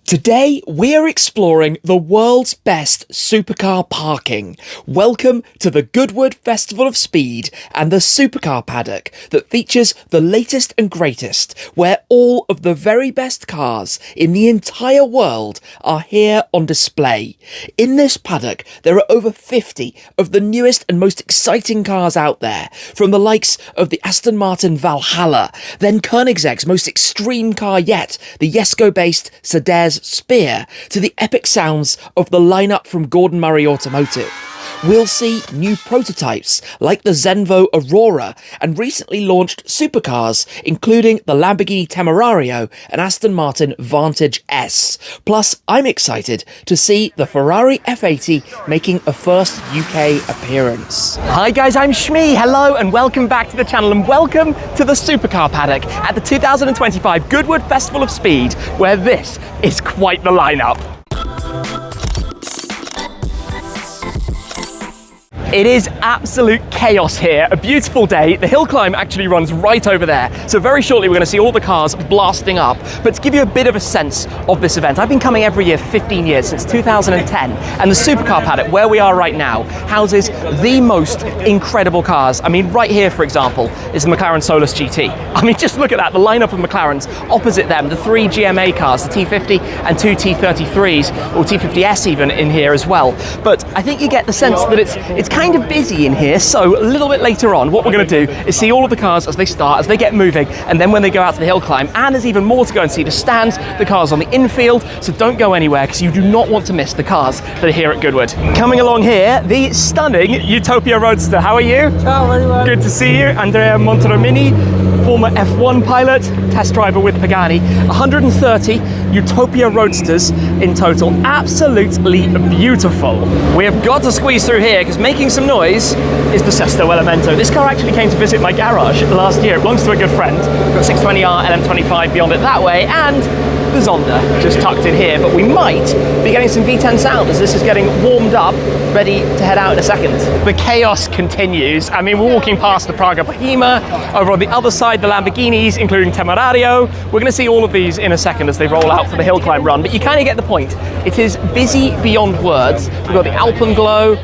Today, we're exploring the world's best supercar parking. Welcome to the Goodwood Festival of Speed and the Supercar Paddock that features the latest and greatest, where all of the very best cars in the entire world are here on display. In this paddock, there are over 50 of the newest and most exciting cars out there, from the likes of the Aston Martin Valhalla, then Koenigsegg's most extreme car yet, the Jesko-based Sadair's Spear, to the epic sounds of the lineup from Gordon Murray Automotive. We'll see new prototypes like the Zenvo Aurora and recently launched supercars, including the Lamborghini Temerario and Aston Martin Vantage S. Plus, I'm excited to see the Ferrari F80 making a first UK appearance. Hi guys, I'm Shmee. Hello and welcome back to the channel and welcome to the Supercar Paddock at the 2025 Goodwood Festival of Speed, where this is quite the lineup. It is absolute chaos here. A beautiful day. The hill climb actually runs right over there. So very shortly we're going to see all the cars blasting up. But to give you a bit of a sense of this event, I've been coming every year for 15 years, since 2010. And the Supercar Paddock, where we are right now, houses the most incredible cars. I mean, right here, for example, is the McLaren Solus GT. I mean, just look at that. The lineup of McLarens opposite them, the 3 GMA cars, the T.50 and 2 T.33s, or T.50s even in here as well. But I think you get the sense that it's kind of busy in here, so a little bit later on what we're going to do is see all of the cars as they start, as they get moving, and then when they go out to the hill climb. And there's even more to go and see: the stands, the cars on the infield, so don't go anywhere because you do not want to miss the cars that are here at Goodwood. Coming along here, the stunning Utopia Roadster. How are you? Ciao, very well. Good to see you. Andrea Monteromini, former F1 pilot, test driver with Pagani. 130 Utopia Roadsters in total. Absolutely beautiful. We have got to squeeze through here because making some noise is the Sesto Elemento. This car actually came to visit my garage last year. It belongs to a good friend. We've got 620R, LM25 beyond it that way, and the Zonda just tucked in here. But we might be getting some V10 sound as this is getting warmed up, ready to head out in a second. The chaos continues. I mean, we're walking past the Praga Bohema. Over on the other side, the Lamborghinis, including Temerario. We're going to see all of these in a second as they roll out for the hill climb run, but you kind of get the point. It is busy beyond words. We've got the Alpenglow.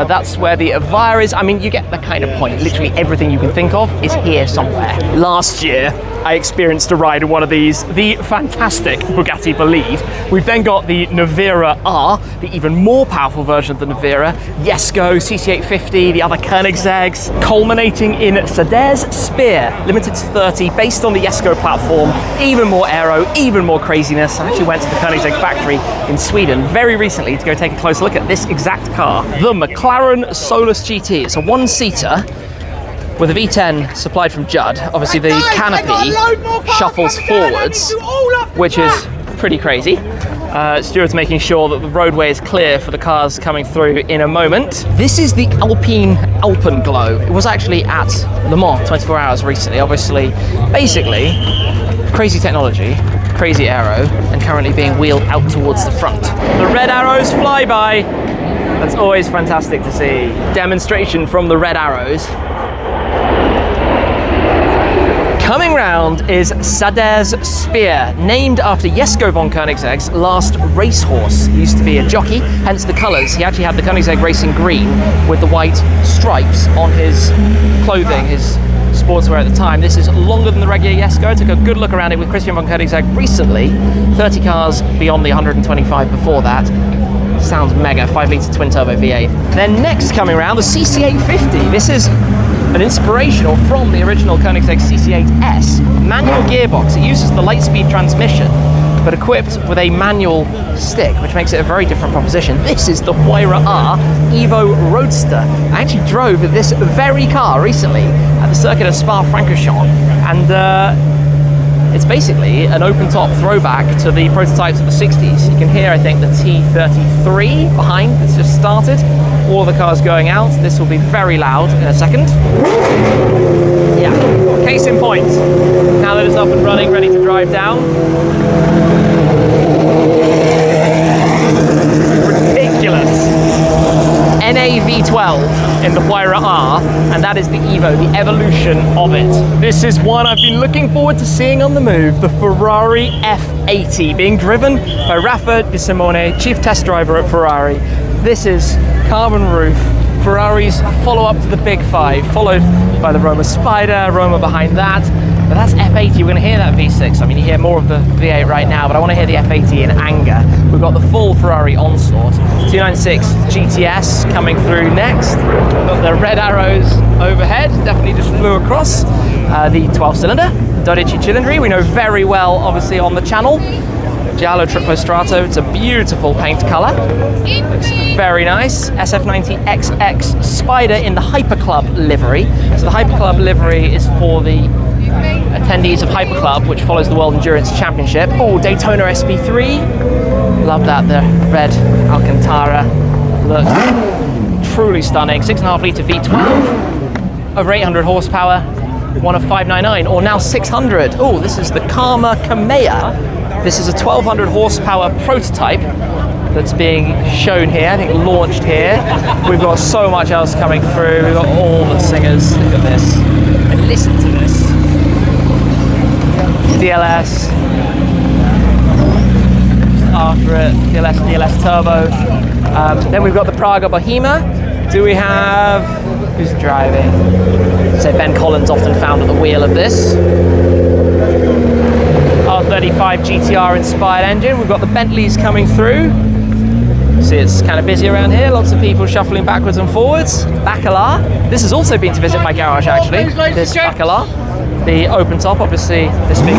That's where the Avira is. I mean, you get the kind of point. Literally everything you can think of is here somewhere. Last year, I experienced a ride in one of these, the fantastic Bugatti Bolide. We've then got the Nevera R, the even more powerful version of the Nevera, Jesko, CC850, the other Koenigseggs, culminating in Sadair's Spear, limited to 30, based on the Jesko platform. Even more aero, even more craziness. I actually went to the Koenigsegg factory in Sweden very recently to go take a close look at this exact car, the McLaren Solus GT. It's a one-seater with a V10 supplied from Judd. Obviously the canopy shuffles forwards, which is pretty crazy. Stuart's making sure that the roadway is clear for the cars coming through in a moment. This is the Alpenglow. It was actually at Le Mans 24 hours recently. Obviously, basically, crazy technology, crazy aero, and currently being wheeled out towards the front. The red arrows fly by. That's always fantastic to see. Demonstration from the red arrows. Coming round is Sadair's Spear, named after Jesko von Koenigsegg's last racehorse. He used to be a jockey, hence the colours. He actually had the Koenigsegg Racing Green with the white stripes on his clothing, his sportswear at the time. This is longer than the regular Jesko. I took a good look around it with Christian von Koenigsegg recently. 30 cars beyond the 125 before that. Sounds mega, 5-litre twin-turbo V8. Then next coming around, the CC850. This is an inspirational from the original Koenigsegg CC8S. Manual gearbox. It uses the Lightspeed transmission, but equipped with a manual stick, which makes it a very different proposition. This is the Huayra R Evo Roadster. I actually drove this very car recently at the circuit of Spa-Francorchamps, and it's basically an open-top throwback to the prototypes of the 60s. You can hear, I think, the T33 behind that's just started. All the cars going out. This will be very loud in a second. Yeah, case in point. Now that it's up and running, ready to drive down. Ridiculous. NA V12 in the Huayra R, and that is the Evo, the evolution of it. This is one I've been looking forward to seeing on the move, the Ferrari F80, being driven by Rafa Di Simone, chief test driver at Ferrari. This is carbon roof, Ferrari's follow-up to the Big Five, followed by the Roma Spider, Roma behind that. But that's F80, we're going to hear that V6. I mean, you hear more of the V8 right now, but I want to hear the F80 in anger. We've got the full Ferrari onslaught. 296 GTS coming through next. We've got the red arrows overhead, definitely just flew across. The 12-cylinder, 12 cilindri, we know very well, obviously, on the channel. Giallo Triplo Strato, it's a beautiful paint colour. Looks very nice. SF90 XX Spider in the Hyper Club livery. So the Hyper Club livery is for the attendees of Hyper Club, which follows the World Endurance Championship. Oh, Daytona SP3. Love that, the red Alcantara look. Truly stunning. 6.5 litre V12. Over 800 horsepower. One of 599, or now 600. Oh, this is the Karma Kamea. This is a 1200 horsepower prototype that's being shown here, I think launched here. We've got so much else coming through. We've got all the singers. Look at this. And listen to this. DLS. After it, DLS Turbo. Then we've got the Praga Bohema. Do we have, who's driving? So Ben Collins often found at the wheel of this. R35 GTR inspired engine. We've got the Bentleys coming through. See, it's kind of busy around here. Lots of people shuffling backwards and forwards. Bacala. This has also been to visit my garage, actually. This Bacala. The open top, obviously, this big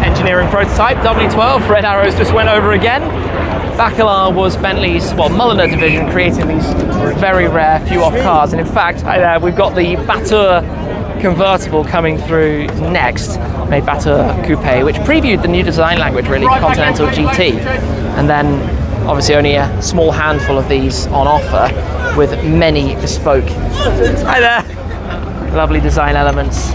engineering prototype. W12. Red arrows just went over again. Bacala was Bentley's, well, Mulliner division, creating these very rare few-off cars. And in fact, we've got the Batur convertible coming through next, made Batur Coupe, which previewed the new design language really for Continental GT. And then obviously only a small handful of these on offer with many bespoke, hi there, lovely design elements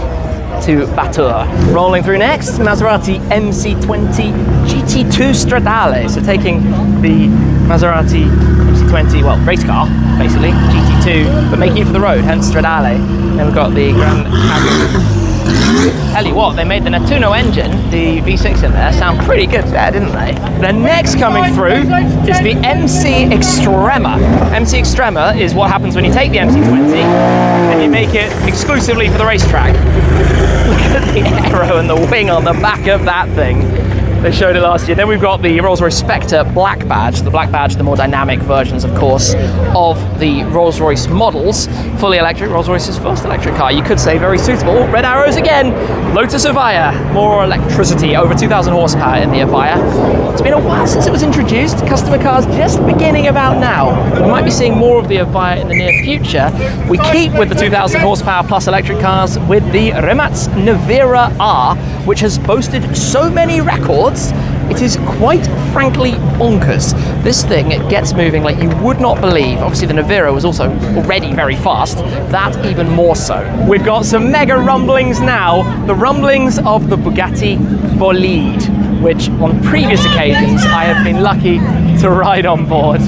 to Batur. Rolling through next, Maserati MC20 GT2 Stradale. So taking the Maserati MC20, well, race car, basically, GT2, but making it for the road, hence Stradale. Then we've got the Grand Cam. Tell you what, they made the Nettuno engine, the V6 in there, sound pretty good there, didn't they? The next coming through is the MC Extrema. MC Extrema is what happens when you take the MC20 and you make it exclusively for the racetrack. Look at the aero and the wing on the back of that thing. They showed it last year. Then we've got the Rolls-Royce Spectre Black Badge. The Black Badge, the more dynamic versions, of course, of the Rolls-Royce models. Fully electric, Rolls-Royce's first electric car. You could say very suitable. Oh, red arrows again. Lotus Evija, more electricity, over 2,000 horsepower in the Evija. It's been a while since it was introduced. Customer cars just beginning about now. We might be seeing more of the Evija in the near future. We keep with the 2,000 horsepower plus electric cars with the Rimac Nevera R, which has boasted so many records. It is quite frankly bonkers. This thing gets moving like you would not believe. Obviously the Nevera was also already very fast, that even more so. We've got some mega rumblings now, the rumblings of the Bugatti Bolide, which on previous occasions I have been lucky to ride on board.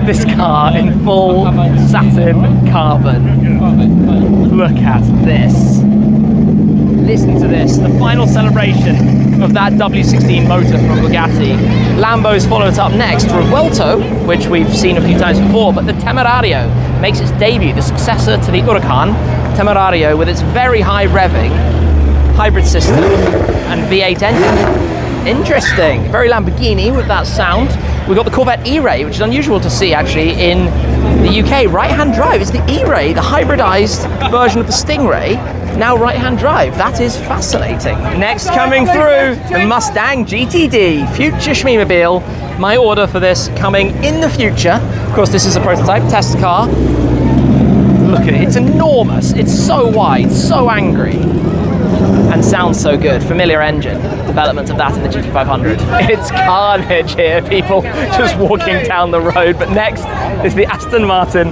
This car in full satin carbon. Look at this. Listen to this, the final celebration of that W16 motor from Bugatti. Lambo's followed it up next, Revuelto, which we've seen a few times before, but the Temerario makes its debut, the successor to the Huracan. Temerario with its very high revving, hybrid system, and V8 engine. Interesting, very Lamborghini with that sound. We've got the Corvette E-Ray, which is unusual to see actually in the UK. Right-hand drive, it's the E-Ray, the hybridized version of the Stingray. Now right-hand drive, that is fascinating. Next coming through, the Mustang GTD, future Schmeemobile. My order for this coming in the future. Of course, this is a prototype test car. Look at it, it's enormous. It's so wide, so angry, and sounds so good. Familiar engine, development of that in the GT500. It's carnage here, people just walking down the road. But next is the Aston Martin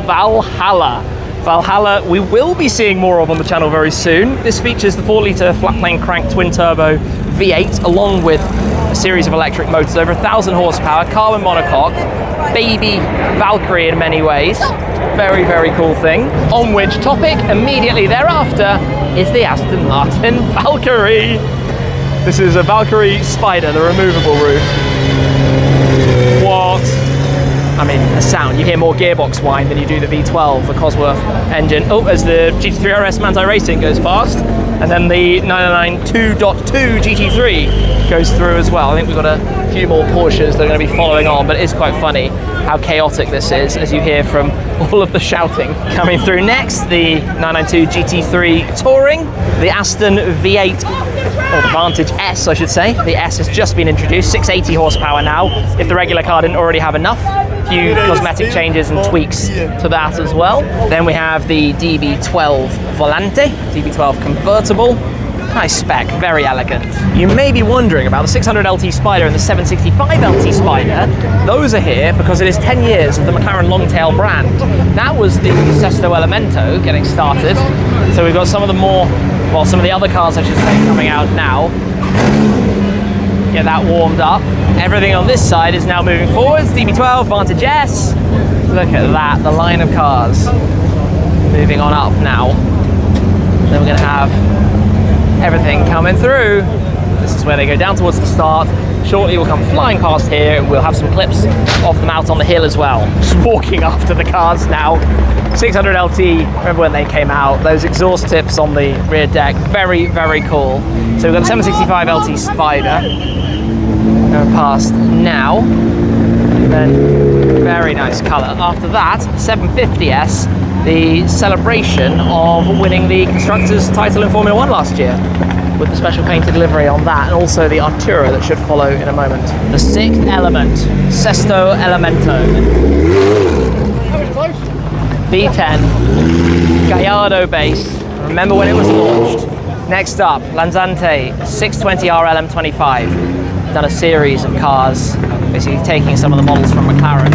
Valhalla. Valhalla we will be seeing more of on the channel very soon. This features the 4-litre flat plane crank twin turbo V8 along with a series of electric motors, over 1,000 horsepower, carbon monocoque, baby Valkyrie in many ways. Very, very cool thing. On which topic, immediately thereafter, is the Aston Martin Valkyrie. This is a Valkyrie Spider, the removable roof. What? I mean, the sound. You hear more gearbox whine than you do the V12, the Cosworth engine. Oh, as the GT3 RS Manti Racing goes past. And then the 992.2 GT3 goes through as well. I think we've got a few more Porsches that are going to be following on, but it is quite funny how chaotic this is, as you hear from all of the shouting. Coming through next, the 992 GT3 Touring, the Aston V8, or the Vantage S, I should say. The S has just been introduced, 680 horsepower now, if the regular car didn't already have enough. A few cosmetic changes and tweaks to that as well. Then we have the DB12 Volante, DB12 convertible. Nice spec, very elegant. You may be wondering about the 600 LT Spider and the 765 LT Spider. Those are here because it is 10 years of the McLaren Longtail brand. That was the Sesto Elemento getting started. So we've got some of the more, well, some of the other cars, I should say, coming out now. Get that warmed up. Everything on this side is now moving forwards. DB12, Vantage S. Look at that, the line of cars moving on up now. Then we're going to have everything coming through. This is where they go down towards the start. Shortly we'll come flying past here. We'll have some clips of them out on the hill as well. Just walking after the cars now. 600 LT, remember when they came out? Those exhaust tips on the rear deck, very, very cool. So we've got the 765 LT Spider going past now. And then very nice colour. After that, 750S, the celebration of winning the Constructors title in Formula 1 last year, with the special painted livery on that, and also the Artura that should follow in a moment. The sixth element, Sesto Elemento. V10, Gallardo base. Remember when it was launched. Next up, Lanzante 620R LM25. Done a series of cars, basically taking some of the models from McLaren,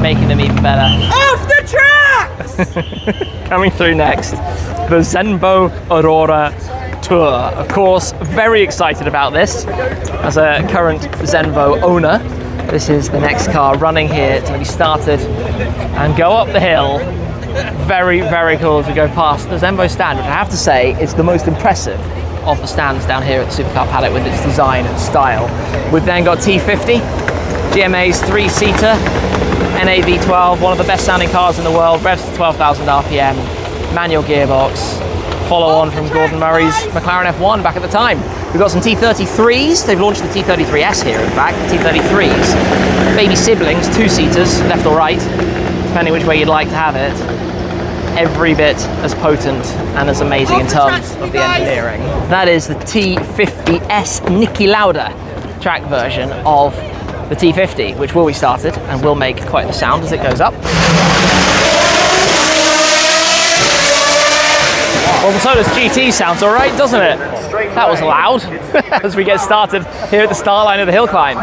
making them even better. Off the track! Coming through next, the Zenvo Aurora Tur. Of course, very excited about this. As a current Zenvo owner, this is the next car running here to be started and go up the hill. Very, very cool as we go past the Zenvo stand, which I have to say is the most impressive of the stands down here at the Supercar Paddock with its design and style. We've then got T.50, GMA's 3-seater, NAV12, one of the best sounding cars in the world, revs to 12,000 RPM, manual gearbox, follow on from Gordon Murray's McLaren F1 back at the time. We've got some T33s, they've launched the T33S here in fact, T33s, baby siblings, 2-seaters, left or right, depending which way you'd like to have it. Every bit as potent and as amazing in terms of the engineering. That is the T50S Niki Lauda track version of the T50, which will be started and will make quite the sound as it goes up. Well, the Solus GT sounds all right, doesn't it? That was loud as we get started here at the start line of the hill climb.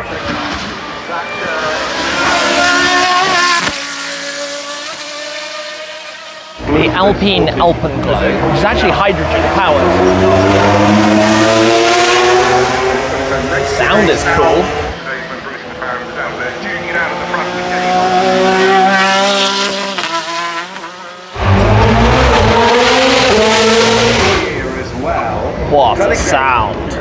The Alpine Alpenglow, which is actually hydrogen powered. Sound is cool. What a sound.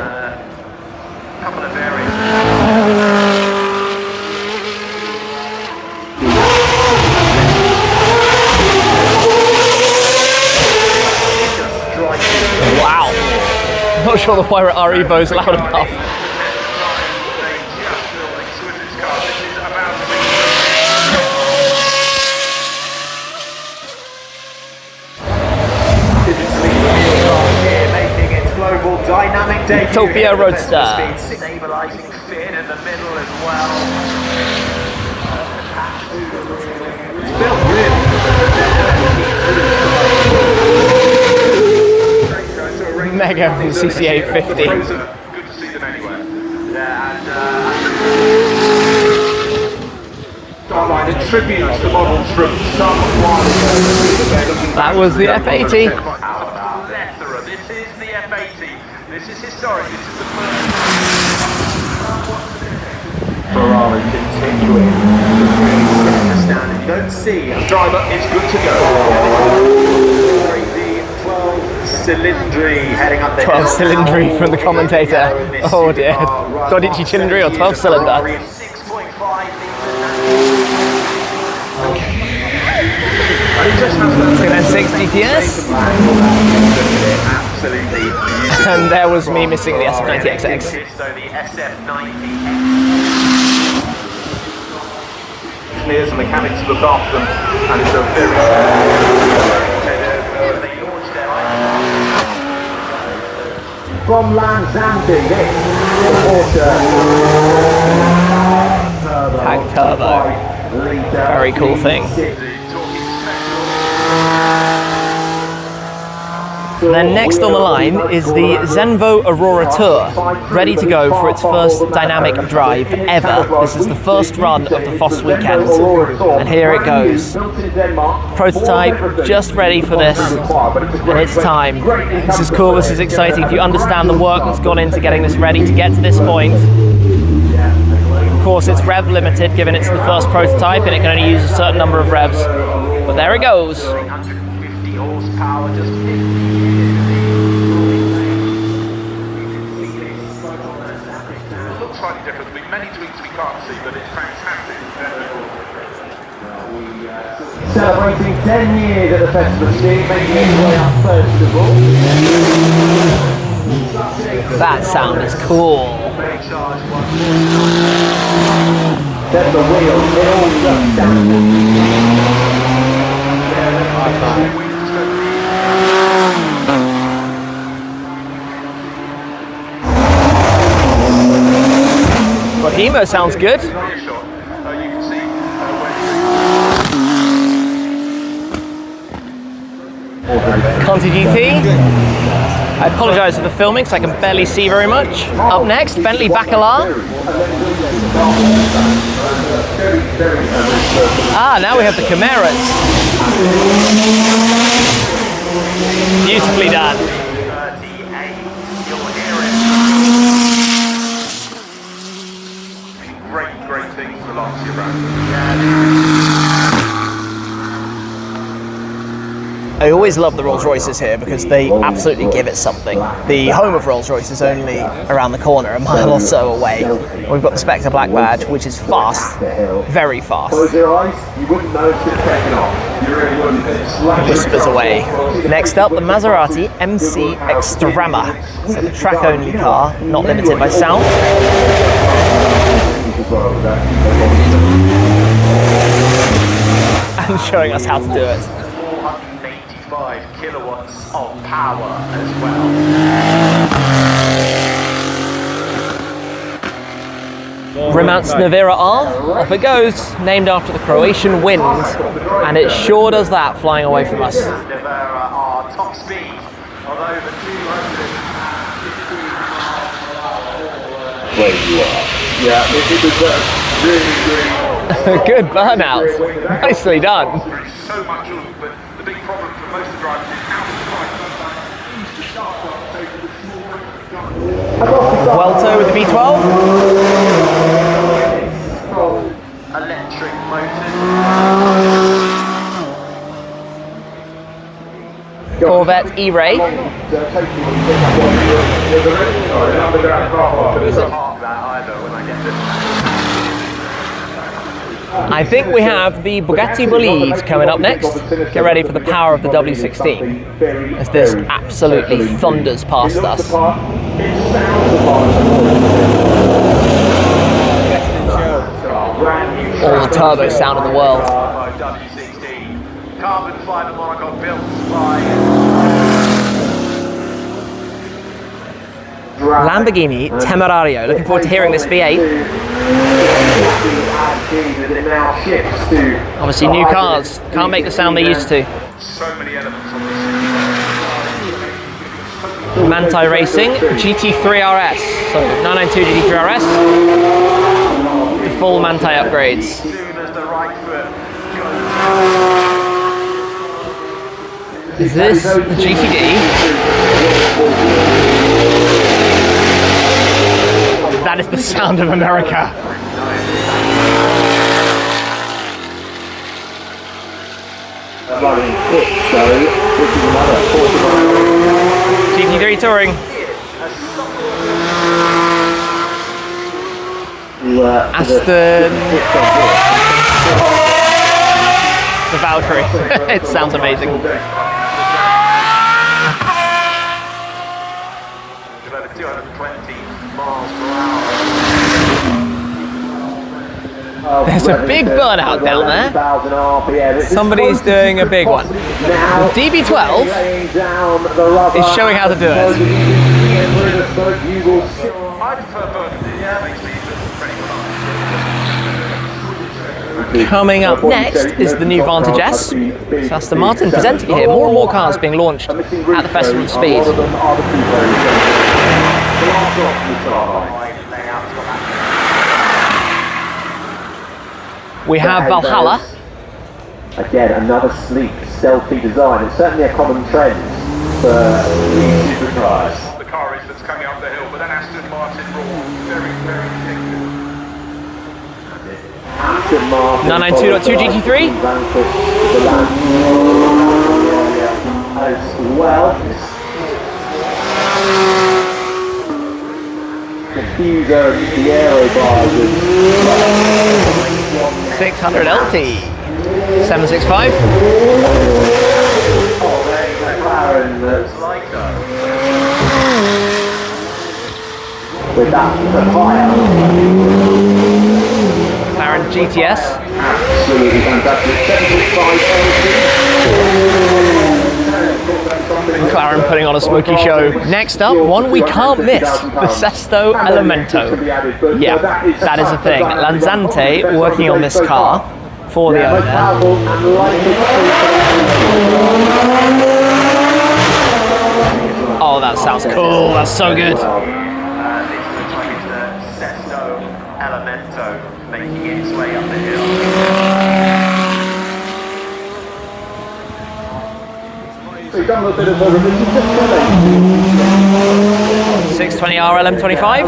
Wow. Not sure the Pirate R Evo is loud enough. Utopia Roadster. Stabilizing fit in the middle as well. It's built really. Mega from the CC850. Good to see them anywhere. Startline attributes the models from someone. That was the F80. This is the F80. This is historic. This is the first. genuine. If you don't see a driver, it's good to go. Crazy 12 cylindry heading up the 12 cylindry from the commentator. Oh dear. 12 cylindry or 12 cylinder? 206 GTS. And there was me missing the SF90XX. Engineers and mechanics look after them, and it's a very from Lanzante, this Tag turbo. Very cool thing. And then next on the line is the Zenvo Aurora Tur, ready to go for its first dynamic drive ever. This is the first run of the FoS weekend, and here it goes. Prototype, just ready for this, and it's time. This is cool, this is exciting. If you understand the work that's gone into getting this ready to get to this point. Of course, it's rev limited, given it's the first prototype, and it can only use a certain number of revs. But there it goes. 350 horsepower, just 50. Slightly different, there'll be many tweaks we can't see, but it's fantastic. Celebrating 10 years at the Festival of Speed, making its way up first of all. That sound is cool. Then the wheels, it all just down. Bohema sounds good. Conti GT. I apologise for the filming because I can barely see very much. Up next, Bentley Baccarat. Ah, now we have the Chimeras. Beautifully done. Great things for the last year round. I always love the Rolls Royces here because they absolutely give it something. The home of Rolls Royce is only around the corner, a mile or so away. We've got the Spectre Black Badge, which is fast, very fast. Close your eyes, you wouldn't notice it taking off. You really wouldn't. Whispers away. Next up, the Maserati MC Extrema. So the track-only car, not limited by sound. And showing us how to do it. 485 kilowatts of power as well. Rimac Nevera R, off it goes, named after the Croatian wind, and it sure does that flying away from us. Nevera R top speed of over 250 where you are. Yeah, it was really good burnout. Nicely done. So much of, but the big problem for most of the drivers is how to Welter with the V12. Electric motors. Corvette E-Ray. I think we have the Bugatti Bolide coming up next. Get ready for the power of the W16 as this absolutely thunders past us. All the turbo sound in the world. Carbon fiber monocoque built by Lamborghini Temerario. Looking forward to hearing this V8. Obviously new cars, can't make the sound they used to. So many elements on this. Manthey Racing GT3 RS. So 992 GT3 RS. The full Manthey upgrades. As soon as the right foot Is this the GTD? That is the sound of America. running quick, so this is another 40 GT3 Touring. Aston. The Valkyrie. It sounds amazing. Over 220 miles per hour. There's a big burnout down there. Somebody's doing a big one. The DB12 is showing how to do it. Coming up next is the new Vantage S. It's Aston Martin presenting here. More and more cars being launched at the Festival of Speed. We have Valhalla. Again, another sleek, stealthy design. It's certainly a common trend for these supercars. The car is that's coming up the hill, but then Aston Martin raw, very, very thick. Aston Martin 992.2 GT3. As well. Diffuser and the aero bars. 600 LT. 765. With that higher. McLaren GTS. Absolutely fantastic. 765. McLaren putting on a smoky show. Next up, one we can't miss, the Sesto Elemento. Yeah, that is a thing. Lanzante working on this car for the owner. Oh, that sounds cool. That's so good. Sesto Elemento making its way up the hill. 620R LM25.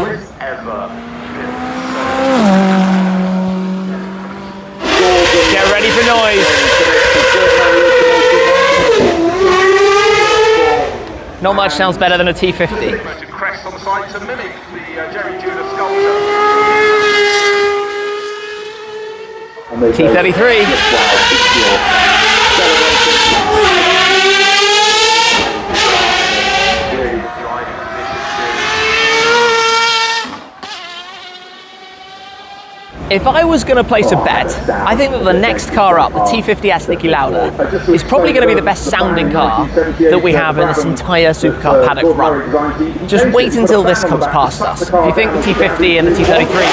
Get ready for noise. Not much sounds better than a T50. Crest on the side to mimic the Jerry Judah sculpture. T33. If I was going to place a bet, I think that the next car up, the T50S Niki Lauda, is probably going to be the best sounding car that we have in this entire Supercar Paddock run. Just wait until this comes past us. If you think the T50 and the T33...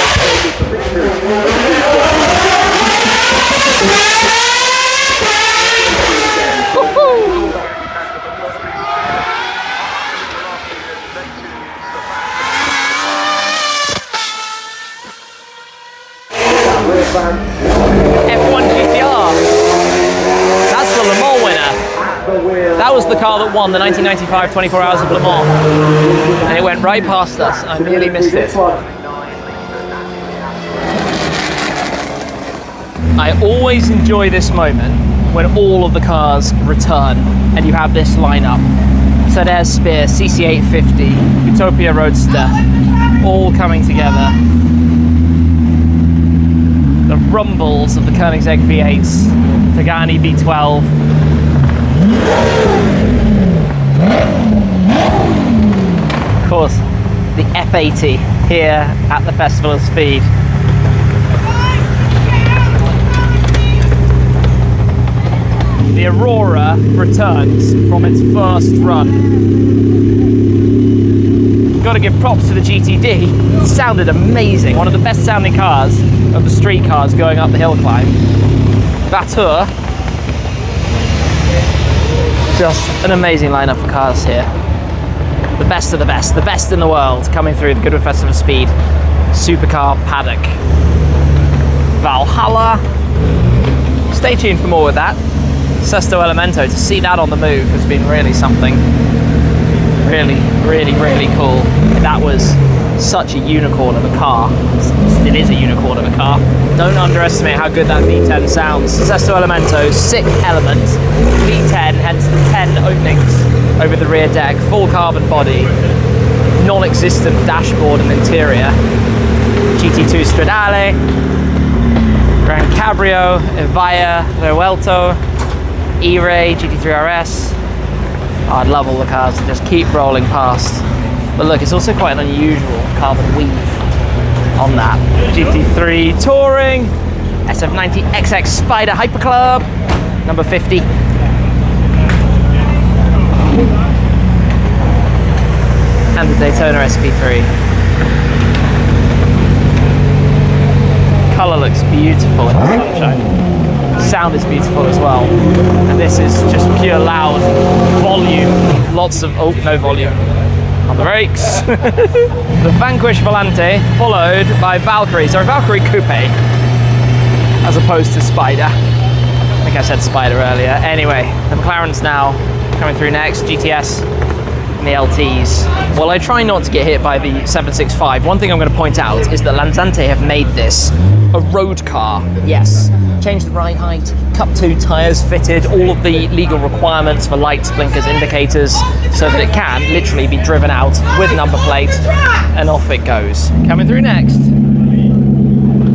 F1 GTR. That's the Le Mans winner. That was the car that won the 1995 24 Hours of Le Mans. And it went right past us. I nearly missed it. I always enjoy this moment when all of the cars return and you have this lineup. Sadair Spear, CC850, Utopia Roadster, all coming together. The rumbles of the Koenigsegg V8s, Pagani V12. Of course, the F80 here at the Festival of Speed. The Aurora returns from its first run. Got to give props to the GTD. It sounded amazing. One of the best sounding cars of the street cars going up the hill climb. Tur. Just an amazing lineup of cars here. The best of the best in the world coming through the Goodwood Festival of Speed. Supercar Paddock. Valhalla. Stay tuned for more with that. Sesto Elemento, to see that on the move has been really something. Really, really, really cool. That was such a unicorn of a car. Still it is a unicorn of a car. Don't underestimate how good that V10 sounds. Sesto Elemento, sick element, V10, hence the 10 openings over the rear deck, full carbon body, non-existent dashboard and interior, GT2 Stradale, Gran Cabrio, Evija, Revuelto, E-Ray, GT3 RS. Oh, I love all the cars that just keep rolling past. But look, it's also quite an unusual carbon weave on that. GT3 Touring, SF90 XX Spider Hyper Club, number 50. And the Daytona SP3. Colour looks beautiful in the sunshine. Sound is beautiful as well. And this is just pure loud volume. Lots of, oh, no volume on the brakes. The Vanquish Volante, followed by Valkyrie. So a Valkyrie Coupe, as opposed to Spider. I think I said Spider earlier. Anyway, the McLaren's now coming through next, GTS. The LTs. Well, I try not to get hit by the 765. One thing I'm going to point out is that Lansante have made this a road car. Yes. Changed the ride height, Cup 2 tyres fitted, all of the legal requirements for lights, blinkers, indicators, so that it can literally be driven out with number plate, and off it goes. Coming through next.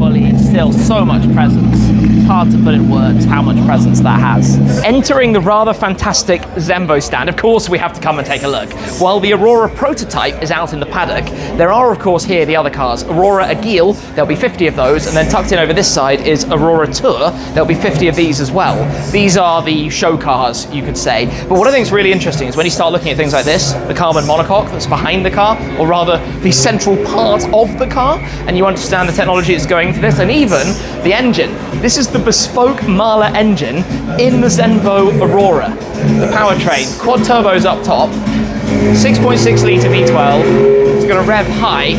Fully, still so much presence. It's hard to put in words how much presence that has. Entering the rather fantastic Zenvo stand, of course we have to come and take a look. While the Aurora prototype is out in the paddock, there are of course here the other cars. Aurora Agile, there'll be 50 of those, and then tucked in over this side is Aurora Tur, there'll be 50 of these as well. These are the show cars, you could say. But what I think is really interesting is when you start looking at things like this, the carbon monocoque that's behind the car, or rather the central part of the car, and you understand the technology that's going into this, and even the engine. This is the bespoke Mahler engine in the Zenvo Aurora. The powertrain, quad turbos up top, 6.6 litre V12. It's going to rev high.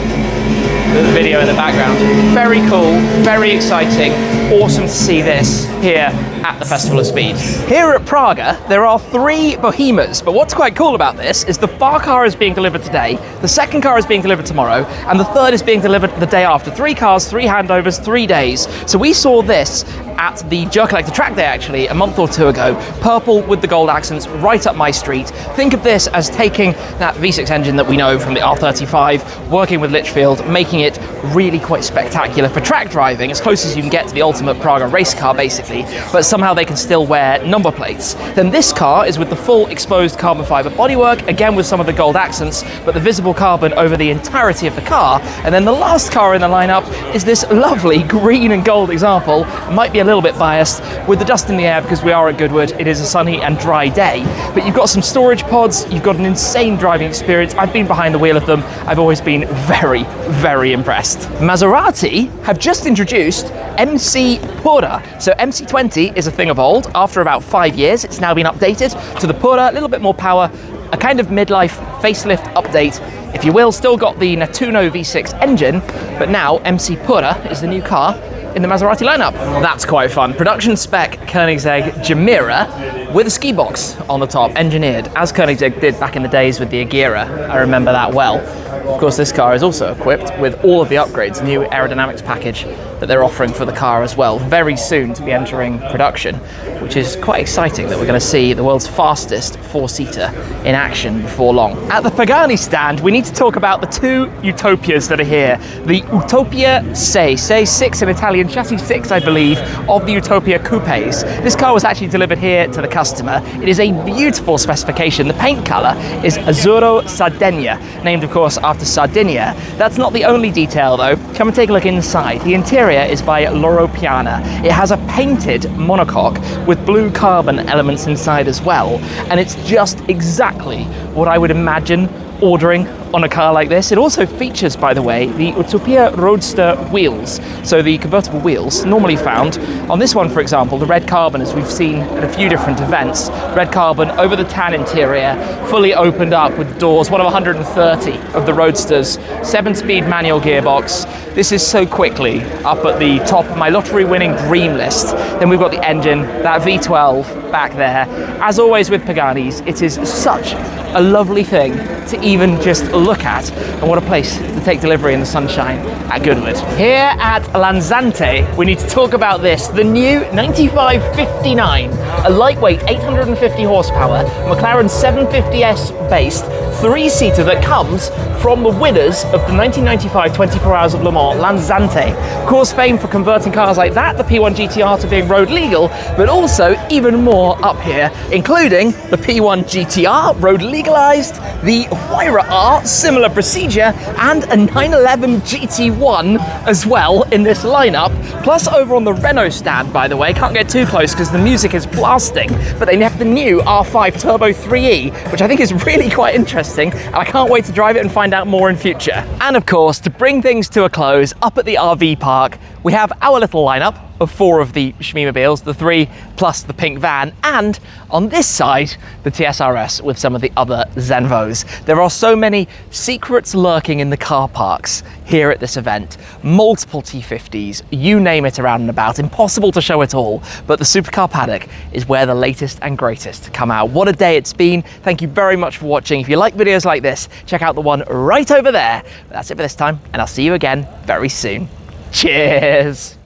There's a video in the background. Very cool, very exciting. Awesome to see this here at the Festival of Speed. Here at Praga, there are 3 Bohemas, but what's quite cool about this is the far car is being delivered today, the second car is being delivered tomorrow, and the third is being delivered the day after. 3 cars, 3 handovers, 3 days. So we saw this at the Jerk Collector track day actually a month or 2 ago, purple with the gold accents right up my street. Think of this as taking that V6 engine that we know from the R35, working with Litchfield, making it really quite spectacular for track driving, as close as you can get to the ultimate Praga race car basically, but somehow they can still wear number plates. Then this car is with the full exposed carbon fibre bodywork, again with some of the gold accents, but the visible carbon over the entirety of the car. And then the last car in the lineup is this lovely green and gold example. It might be a little bit biased with the dust in the air because we are at Goodwood. It is a sunny and dry day, but you've got some storage pods, you've got an insane driving experience. I've been behind the wheel of them. I've always been very, very impressed. Maserati have just introduced MC Pura. So MC20 is a thing of old. After about 5 years, it's now been updated to the Pura, a little bit more power, a kind of midlife facelift update, if you will. Still got the Nettuno V6 engine, but now MC Pura is the new car in the Maserati lineup. That's quite fun. Production spec Koenigsegg Gemera with a ski box on the top, engineered as Koenigsegg did back in the days with the Agera. I remember that well. Of course, this car is also equipped with all of the upgrades, new aerodynamics package that they're offering for the car as well. Very soon to be entering production, which is quite exciting that we're going to see the world's fastest 4-seater in action before long. At the Pagani stand, we need to talk about the 2 Utopias that are here. The Utopia 6 in Italian, chassis 6, I believe, of the Utopia coupes. This car was actually delivered here to the customer. It is a beautiful specification. The paint colour is Azzurro Sardegna, named of course after Sardinia. That's not the only detail though. Come and take a look inside. The interior is by Loro Piana. It has a painted monocoque with blue carbon elements inside as well, and it's just exactly what I would imagine ordering on a car like this. It also features, by the way, the Utopia Roadster wheels, so the convertible wheels normally found on this one, for example, the red carbon, as we've seen at a few different events. Red carbon over the tan interior, fully opened up with doors, one of 130 of the Roadsters, 7-speed manual gearbox. This is so quickly up at the top of my lottery-winning dream list. Then we've got the engine, that V12 back there. As always with Paganis, it is such a lovely thing to even just look at, and what a place to to take delivery in the sunshine at Goodwood. Here at Lanzante, we need to talk about this, the new 9559, a lightweight 850 horsepower McLaren 750S based three-seater that comes from the winners of the 1995 24 Hours of Le Mans, Lanzante. Of course, famed for converting cars like that, the P1 GTR, to being road legal, but also even more up here, including the P1 GTR, road legalized, the Huayra R, similar procedure, and a 911 GT1 as well in this lineup. Plus, over on the Renault stand, by the way, can't get too close because the music is blasting, but they have the new R5 Turbo 3E, which I think is really quite interesting, and I can't wait to drive it and find out more in future. And of course, to bring things to a close, up at the RV park, we have our little lineup of 4 of the Shmeemobiles, the 3 plus the pink van, and on this side, the TSRS with some of the other Zenvos. There are so many secrets lurking in the car parks here at this event. Multiple T50s, you name it, around and about. Impossible to show it all, but the Supercar Paddock is where the latest and greatest come out. What a day it's been. Thank you very much for watching. If you like videos like this, check out the one right over there. But that's it for this time, and I'll see you again very soon. Cheers!